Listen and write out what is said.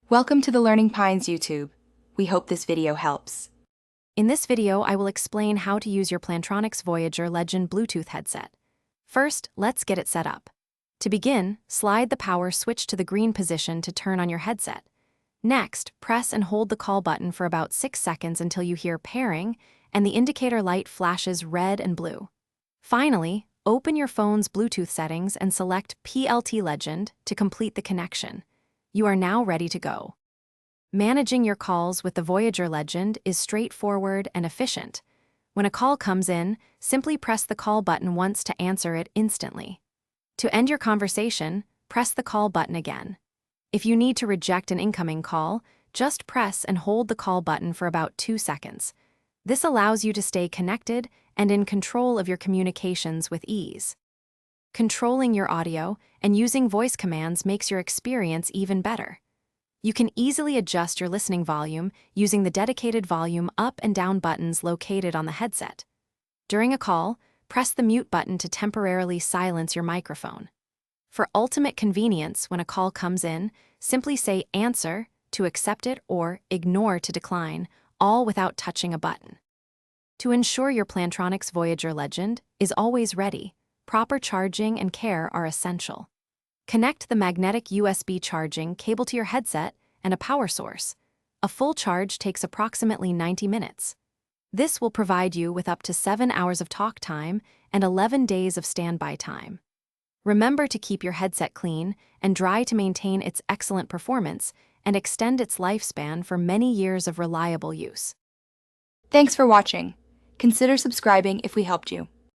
Welcome to the Learning Pines YouTube. We hope this video helps. In this video, I will explain how to use your Plantronics Voyager Legend Bluetooth headset. First, let's get it set up. To begin, slide the power switch to the green position to turn on your headset. Next, press and hold the call button for about 6 seconds until you hear pairing and the indicator light flashes red and blue. Finally, open your phone's Bluetooth settings and select PLT Legend to complete the connection. You are now ready to go. Managing your calls with the Voyager Legend is straightforward and efficient. When a call comes in, simply press the call button once to answer it instantly. To end your conversation, press the call button again. If you need to reject an incoming call, just press and hold the call button for about 2 seconds. This allows you to stay connected and in control of your communications with ease. Controlling your audio and using voice commands makes your experience even better. You can easily adjust your listening volume using the dedicated volume up and down buttons located on the headset. During a call, press the mute button to temporarily silence your microphone. For ultimate convenience, when a call comes in, simply say "answer" to accept it or "ignore" to decline, all without touching a button. To ensure your Plantronics Voyager Legend is always ready, proper charging and care are essential. Connect the magnetic USB charging cable to your headset and a power source. A full charge takes approximately 90 minutes. This will provide you with up to 7 hours of talk time and 11 days of standby time. Remember to keep your headset clean and dry to maintain its excellent performance and extend its lifespan for many years of reliable use. Thanks for watching. Consider subscribing if we helped you.